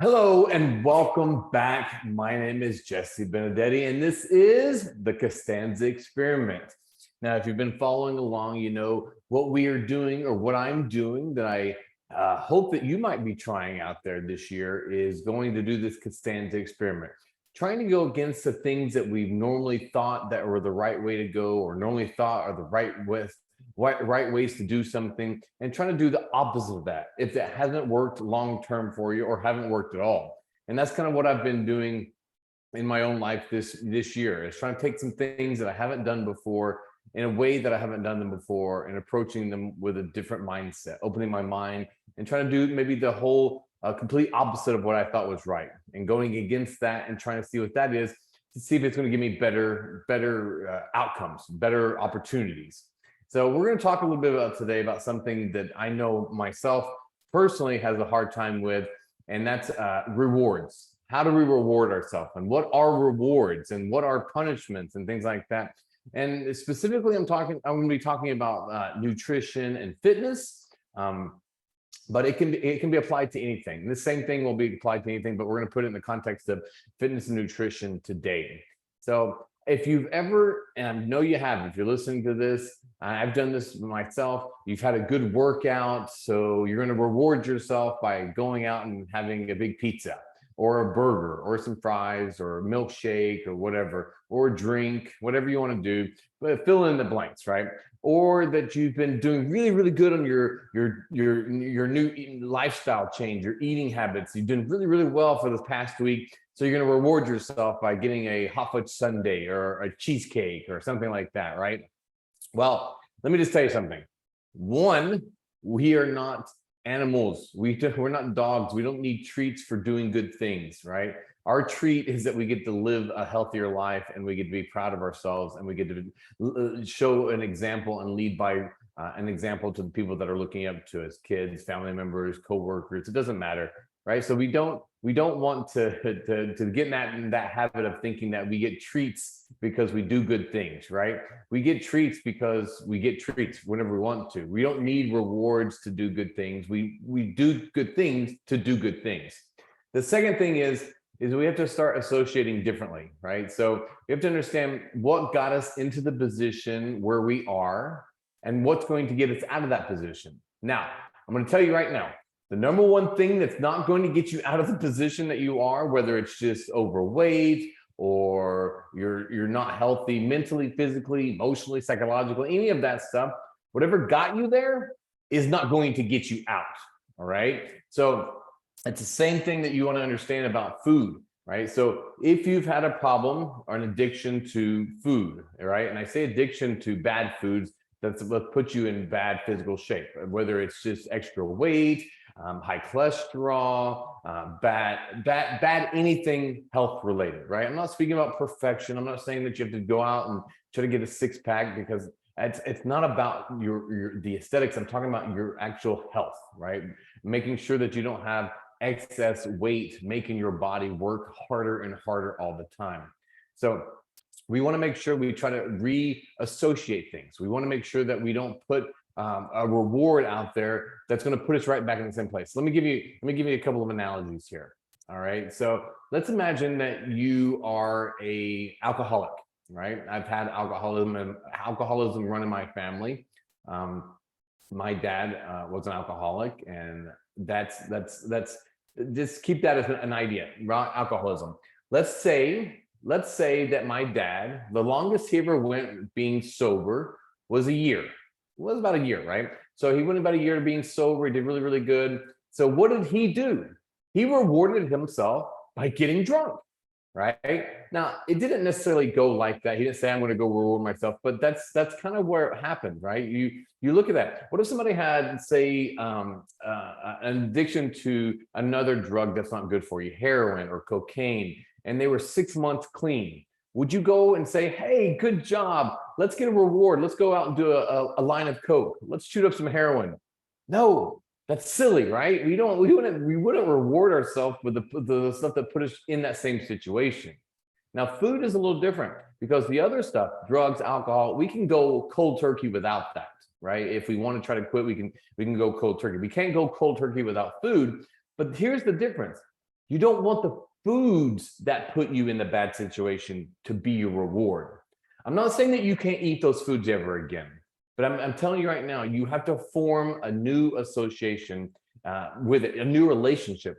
Hello and welcome back. My name is Jesse Benedetti, and this is the Costanza Experiment. Now, if you've been following along, you know what we are doing or what I'm doing that I hope that you might be trying out there this year is going to do this Costanza Experiment. Trying to go against the things that we've normally thought that were the right way to go or normally thought are the right ways to do something, and trying to do the opposite of that if it hasn't worked long term for you or haven't worked at all. And that's kind of what I've been doing in my own life this year, is trying to take some things that I haven't done before in a way that I haven't done them before and approaching them with a different mindset, opening my mind and trying to do maybe the whole complete opposite of what I thought was right, and going against that and trying to see what that is, to see if it's going to give me better outcomes, better opportunities. So we're going to talk a little bit about today about something that I know myself personally has a hard time with, and that's rewards. How do we reward ourselves, and what are rewards, and what are punishments, and things like that. And specifically, I'm going to be talking about nutrition and fitness, but it can be applied to anything. The same thing will be applied to anything, but we're going to put it in the context of fitness and nutrition today. So if you've ever, and I know you have, if you're listening to this, I've done this myself, you've had a good workout, so you're going to reward yourself by going out and having a big pizza or a burger or some fries or a milkshake or whatever, or a drink, whatever you want to do, but fill in the blanks, right? Or that you've been doing really good on your new lifestyle change, your eating habits. You've done really well for this past week. So you're going to reward yourself by getting a hot fudge sundae or a cheesecake or something like that, right? Well, let me just tell you something. One, we are not animals. We're not dogs. We don't need treats for doing good things, right? Our treat is that we get to live a healthier life, and we get to be proud of ourselves, and we get to show an example and lead by an example to the people that are looking up to us, kids, family members, coworkers. It doesn't matter, right? So we don't want to get in that habit of thinking that we get treats because we do good things, right? We get treats because we get treats whenever we want to. We don't need rewards to do good things. We do good things to do good things. The second thing is we have to start associating differently, right? So we have to understand what got us into the position where we are and what's going to get us out of that position. Now, I'm going to tell you right now, the number one thing that's not going to get you out of the position that you are, whether it's just overweight or you're not healthy mentally, physically, emotionally, psychologically, any of that stuff, whatever got you there is not going to get you out, all right? So it's the same thing that you want to understand about food, right? So if you've had a problem or an addiction to food, right? And I say addiction to bad foods, that's what puts you in bad physical shape, whether it's just extra weight, high cholesterol, bad anything health related, right? I'm not speaking about perfection. I'm not saying that you have to go out and try to get a six pack, because it's not about the aesthetics. I'm talking about your actual health, right? Making sure that you don't have excess weight making your body work harder and harder all the time. So we want to make sure we try to reassociate things. We want to make sure that we don't put a reward out there that's going to put us right back in the same place. Let me give you a couple of analogies here. All right. So let's imagine that you are a alcoholic, right? I've had alcoholism run in my family. My dad was an alcoholic, and that's just keep that as an idea. Alcoholism. Let's say that my dad, the longest he ever went being sober was a year. It was about a year, right? So he went about a year to being sober. He did really good. So what did he do? He rewarded himself by getting drunk, right? Now, it didn't necessarily go like that. He didn't say, I'm going to go reward myself, but that's kind of where it happened, right? You look at that. What if somebody had, say, an addiction to another drug that's not good for you, heroin or cocaine, and they were 6 months clean? Would you go and say, hey, good job, let's get a reward, let's go out and do a line of coke, let's shoot up some heroin? No, that's silly, right? We wouldn't reward ourselves with the stuff that put us in that same situation. Now, food is a little different, because the other stuff, drugs, alcohol, we can go cold turkey without that, right? If we want to try to quit, we can go cold turkey. We can't go cold turkey without food. But here's the difference. You don't want the foods that put you in the bad situation to be your reward. I'm not saying that you can't eat those foods ever again, but I'm telling you right now, you have to form a new association with it, a new relationship.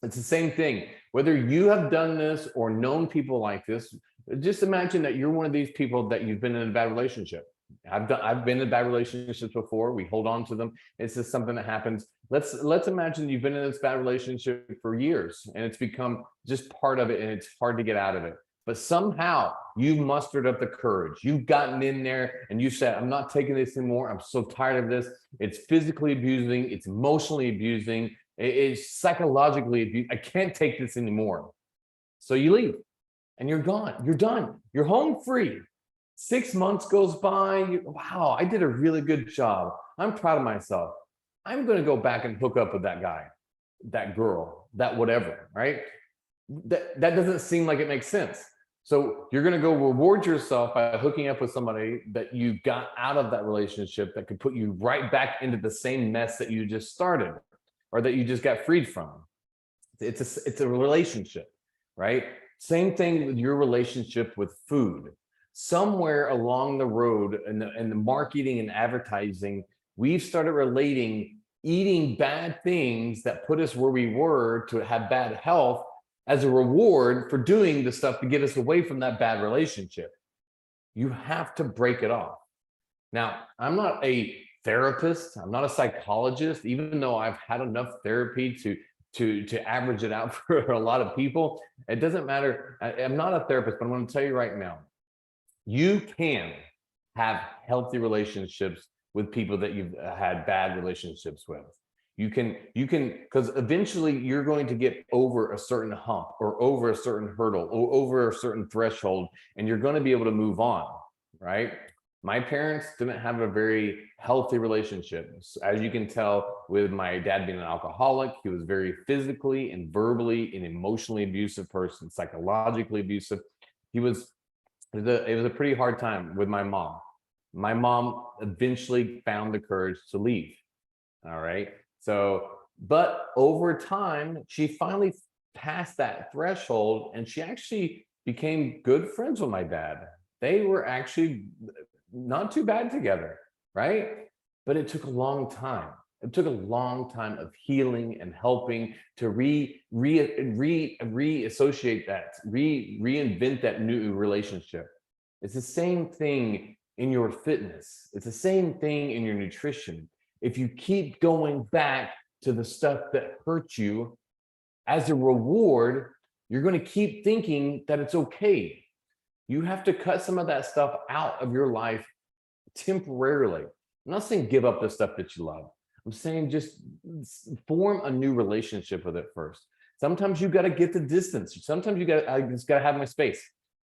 It's the same thing. Whether you have done this or known people like this, just imagine that you're one of these people that you've been in a bad relationship. I've been in bad relationships before. We hold on to them. It's just something that happens. Let's imagine you've been in this bad relationship for years and it's become just part of it and it's hard to get out of it. But somehow you mustered up the courage. You've gotten in there and you said, I'm not taking this anymore. I'm so tired of this. It's physically abusing, it's emotionally abusing, it's psychologically abusing. I can't take this anymore. So you leave and you're gone. You're done. You're home free. 6 months goes by. Wow, I did a really good job. I'm proud of myself. I'm going to go back and hook up with that guy, that girl, that whatever, right? That doesn't seem like it makes sense. So you're going to go reward yourself by hooking up with somebody that you got out of that relationship that could put you right back into the same mess that you just started or that you just got freed from. It's a relationship, right? Same thing with your relationship with food. Somewhere along the road in the marketing and advertising, we've started relating eating bad things that put us where we were to have bad health as a reward for doing the stuff to get us away from that bad relationship. You have to break it off. Now, I'm not a therapist, I'm not a psychologist, even though I've had enough therapy to average it out for a lot of people. It doesn't matter. I'm not a therapist, but I'm going to tell you right now, you can have healthy relationships with people that you've had bad relationships with. You can, because eventually you're going to get over a certain hump or over a certain hurdle or over a certain threshold, and you're going to be able to move on, right? My parents didn't have a very healthy relationship. As you can tell, with my dad being an alcoholic, he was very physically and verbally and emotionally abusive person, psychologically abusive. It was a pretty hard time with my mom. My mom eventually found the courage to leave. All right. So, but over time, she finally passed that threshold and she actually became good friends with my dad. They were actually not too bad together, right? But it took a long time. It took a long time of healing and helping to reassociate that, reinvent that new relationship. It's the same thing in your fitness. It's the same thing in your nutrition. If you keep going back to the stuff that hurt you as a reward, you're going to keep thinking that it's okay. You have to cut some of that stuff out of your life temporarily. I'm not saying give up the stuff that you love. I'm saying just form a new relationship with it first. Sometimes you got to get the distance. Sometimes I just got to have my space.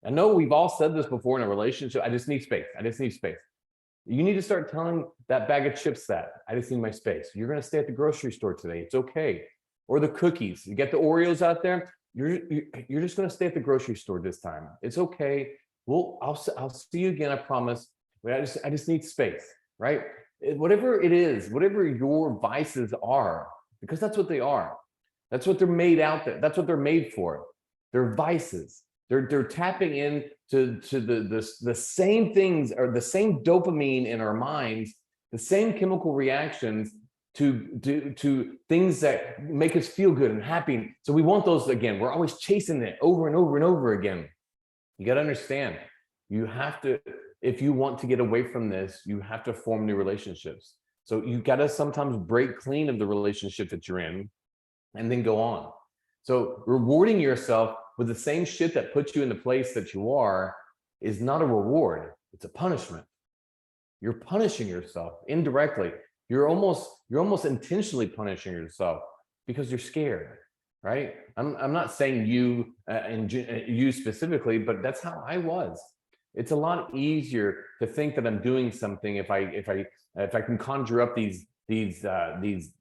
I know we've all said this before in a relationship. I just need space. I just need space. You need to start telling that bag of chips that I just need my space. You're going to stay at the grocery store today. It's okay. Or the cookies. You get the Oreos out there. You're just going to stay at the grocery store this time. It's okay. I'll see you again. I promise. But I just need space, right? Whatever it is, whatever your vices are, because that's what they are. That's what they're made out there. That's what they're made for. They're vices. They're tapping in to the same things, or the same dopamine in our minds, the same chemical reactions to things that make us feel good and happy. So we want those again. We're always chasing it over and over and over again. You got to understand, you have to, if you want to get away from this, you have to form new relationships. So you got to sometimes break clean of the relationship that you're in and then go on. So rewarding yourself with the same shit that puts you in the place that you are is not a reward. It's a punishment. You're punishing yourself indirectly. You're almost intentionally punishing yourself because you're scared, right? I'm not saying you and you specifically, but that's how I was. It's a lot easier to think that I'm doing something if I can conjure up these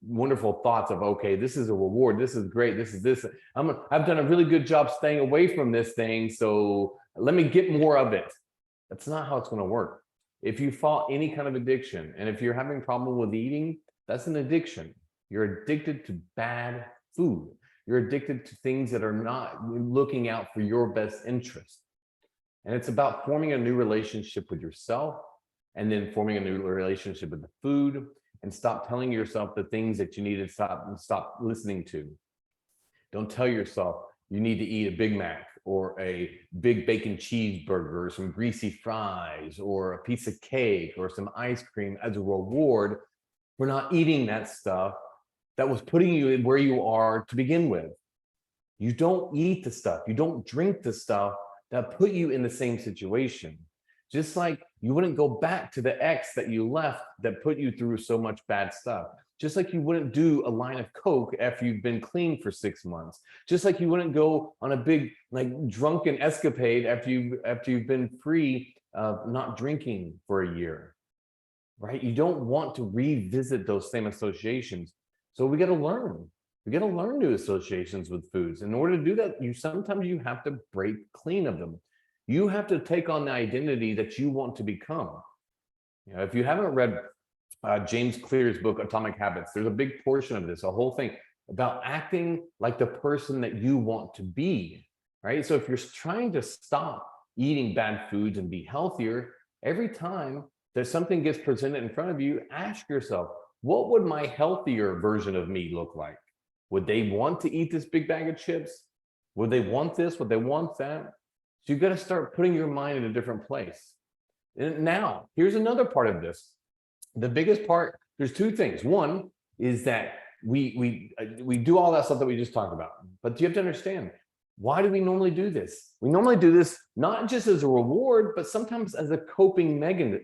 wonderful thoughts of, okay, this is a reward, this is great, this. I've done a really good job staying away from this thing, so let me get more of it. That's not how it's going to work. If you fought any kind of addiction, and if you're having a problem with eating, that's an addiction. You're addicted to bad food. You're addicted to things that are not looking out for your best interest. And it's about forming a new relationship with yourself, and then forming a new relationship with the food, and stop telling yourself the things that you need to stop listening to. Don't tell yourself you need to eat a Big Mac or a big bacon cheeseburger or some greasy fries or a piece of cake or some ice cream as a reward for not eating that stuff that was putting you where you are to begin with. You don't eat the stuff, you don't drink the stuff that put you in the same situation. Just like you wouldn't go back to the ex that you left that put you through so much bad stuff. Just like you wouldn't do a line of Coke after you've been clean for 6 months. Just like you wouldn't go on a big like drunken escapade after you've been free of not drinking for a year. Right? You don't want to revisit those same associations. So we got to learn. We got to learn new associations with foods. In order to do that, sometimes you have to break clean of them. You have to take on the identity that you want to become. You know, if you haven't read James Clear's book, Atomic Habits, there's a big portion of this, a whole thing about acting like the person that you want to be, right? So if you're trying to stop eating bad foods and be healthier, every time that something gets presented in front of you, ask yourself, what would my healthier version of me look like? Would they want to eat this big bag of chips? Would they want this? Would they want that? So you've got to start putting your mind in a different place. And now, here's another part of this. The biggest part, there's two things. One is that we do all that stuff that we just talked about. But you have to understand, why do we normally do this? We normally do this not just as a reward, but sometimes as a coping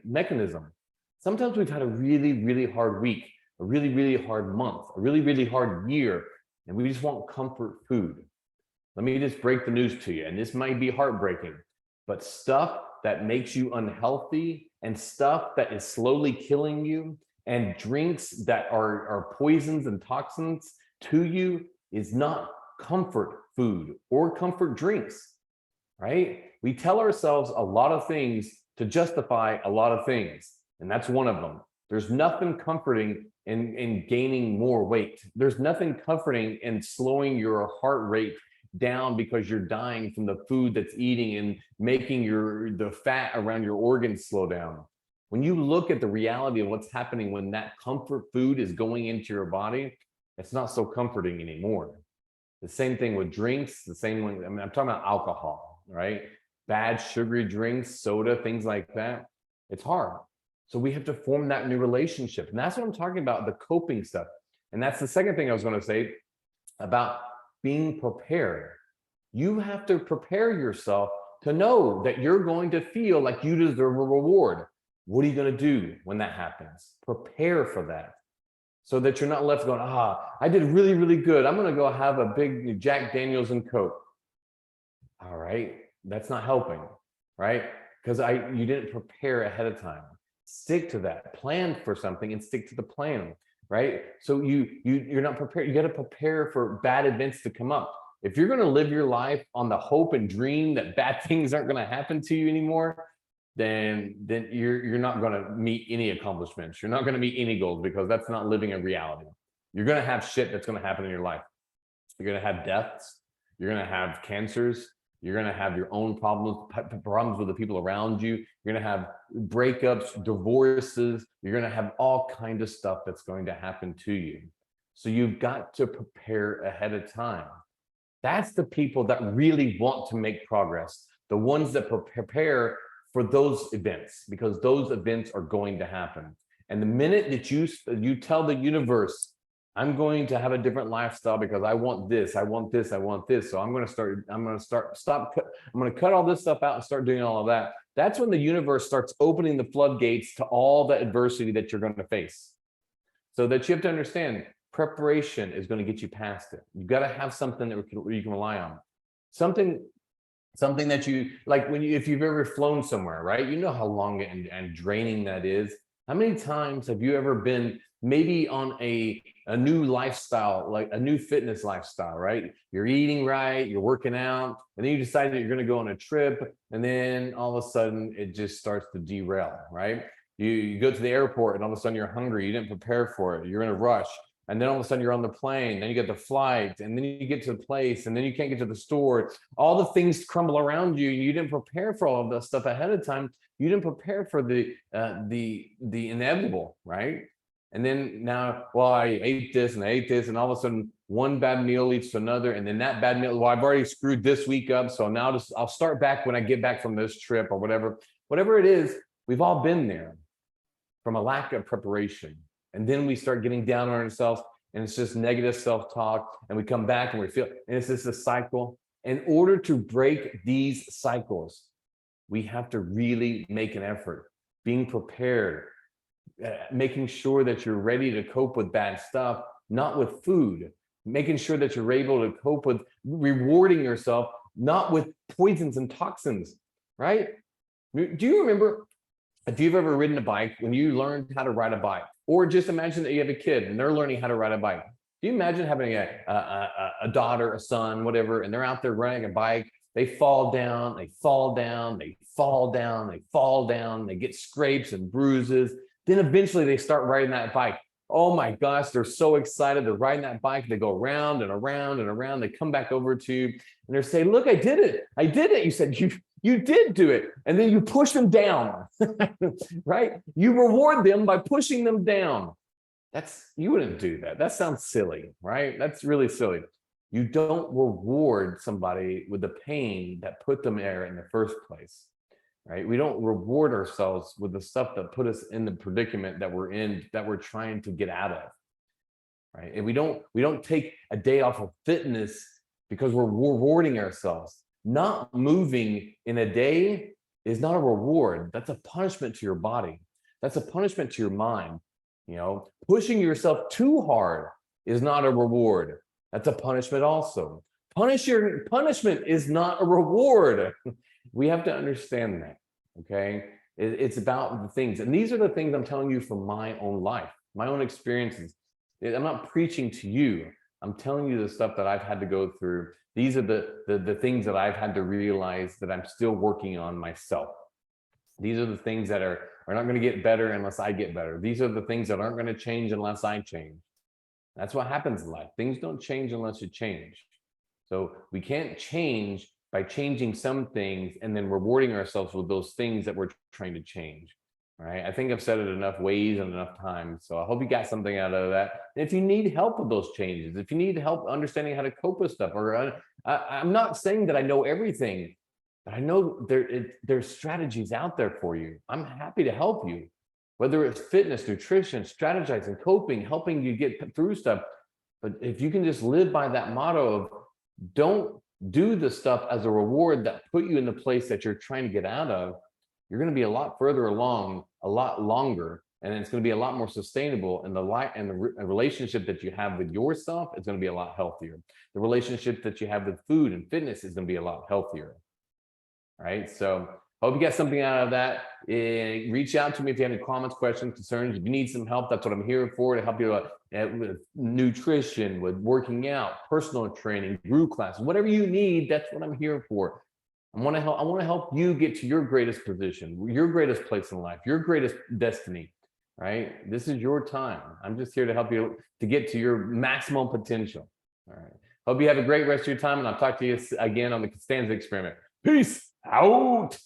mechanism. Sometimes we've had a really, really hard week, a really, really hard month, a really, really hard year, and we just want comfort food. Let me just break the news to you, and this might be heartbreaking, but stuff that makes you unhealthy and stuff that is slowly killing you and drinks that are poisons and toxins to you is not comfort food or comfort drinks, right? We tell ourselves a lot of things to justify a lot of things, and that's one of them. There's nothing comforting in gaining more weight. There's nothing comforting in slowing your heart rate down because you're dying from the food that's eating and making the fat around your organs slow down. When you look at the reality of what's happening when that comfort food is going into your body, it's not so comforting anymore. The same thing with drinks, the same one, I mean, I'm talking about alcohol, right? Bad sugary drinks, soda, things like that. It's hard. So we have to form that new relationship. And that's what I'm talking about, the coping stuff. And that's the second thing I was going to say about being prepared. You have to prepare yourself to know that you're going to feel like you deserve a reward. What are you going to do when that happens? Prepare for that so that you're not left going, I did really, really good. I'm going to go have a big Jack Daniels and Coke. All right. That's not helping, right? Because you didn't prepare ahead of time. Stick to that. Plan for something and stick to the plan, right? So you're not prepared. You got to prepare for bad events to come up. If you're going to live your life on the hope and dream that bad things aren't going to happen to you anymore, then you're not going to meet any accomplishments. You're not going to meet any goals, because that's not living in reality. You're going to have shit that's going to happen in your life. You're going to have deaths. You're going to have cancers. You're going to have your own problems with the people around you. You're going to have breakups, divorces. You're going to have all kinds of stuff that's going to happen to you. So you've got to prepare ahead of time. That's the people that really want to make progress. The ones that prepare for those events, because those events are going to happen. And the minute that you tell the universe, I'm going to have a different lifestyle because I want this, I want this, I want this. So I'm going to cut all this stuff out and start doing all of that. That's when the universe starts opening the floodgates to all the adversity that you're going to face. So that you have to understand, preparation is going to get you past it. You've got to have something that you can rely on. Something that you, like if you've ever flown somewhere, right? You know how long and draining that is. How many times have you ever been maybe on a new lifestyle, like a new fitness lifestyle, right? You're eating right, you're working out, and then you decide that you're going to go on a trip, and then all of a sudden it just starts to derail, right? You go to the airport and all of a sudden you're hungry, you didn't prepare for it, you're in a rush, And then all of a sudden you're on the plane, then you get the flight, and then you get to the place, and then you can't get to the store. All the things crumble around you. You didn't prepare for all of that stuff ahead of time. You didn't prepare for the inevitable, right? And then now, well, I ate this and I ate this, and all of a sudden one bad meal leads to another, and then that bad meal, well, I've already screwed this week up, so now I'll start back when I get back from this trip or whatever it is. We've all been there from a lack of preparation. And then we start getting down on ourselves, and it's just negative self-talk, and we come back and we feel, and it's just a cycle. In order to break these cycles, we have to really make an effort, being prepared, making sure that you're ready to cope with bad stuff, not with food, making sure that you're able to cope with rewarding yourself, not with poisons and toxins, right? Do you remember, if you've ever ridden a bike, when you learned how to ride a bike, or just imagine that you have a kid and they're learning how to ride a bike. Do you imagine having a daughter, a son, whatever, and they're out there riding a bike, they fall down, they fall down, they fall down, they fall down, they get scrapes and bruises. Then eventually they start riding that bike. Oh my gosh, they're so excited. They're riding that bike. They go around and around and around. They come back over to you and they're saying, look, I did it. I did it. You said, you did do it. And then you push them down, right? You reward them by pushing them down. You wouldn't do that. That sounds silly, right? That's really silly. You don't reward somebody with the pain that put them there in the first place, right? We don't reward ourselves with the stuff that put us in the predicament that we're in, that we're trying to get out of, right? And we don't take a day off of fitness because we're rewarding ourselves. Not moving in a day is not a reward. That's a punishment to your body. That's a punishment to your mind. You know, pushing yourself too hard is not a reward. That's a punishment also. Punishment is not a reward. We have to understand that, okay? It's about the things. And these are the things I'm telling you from my own life, my own experiences. I'm not preaching to you. I'm telling you the stuff that I've had to go through. These are the things that I've had to realize that I'm still working on myself. These are the things that are not going to get better unless I get better. These are the things that aren't going to change unless I change. That's what happens in life. Things don't change unless you change. So we can't change by changing some things and then rewarding ourselves with those things that we're trying to change. Right? I think I've said it enough ways and enough times. So I hope you got something out of that. And if you need help with those changes, if you need help understanding how to cope with stuff, or I'm not saying that I know everything, but I know there's strategies out there for you. I'm happy to help you, whether it's fitness, nutrition, strategizing, coping, helping you get through stuff. But if you can just live by that motto of don't do the stuff as a reward that put you in the place that you're trying to get out of, you're going to be a lot further along, a lot longer, and it's going to be a lot more sustainable. And the relationship that you have with yourself is going to be a lot healthier. The relationship that you have with food and fitness is going to be a lot healthier. Right? So hope you got something out of that. Reach out to me if you have any comments, questions, concerns. If you need some help, that's what I'm here for, to help you with nutrition, with working out, personal training, group class, whatever you need. That's what I'm here for. I want to help you get to your greatest position, your greatest place in life, your greatest destiny, right? This is your time. I'm just here to help you to get to your maximum potential. All right. Hope you have a great rest of your time, and I'll talk to you again on the Costanza Experiment. Peace out.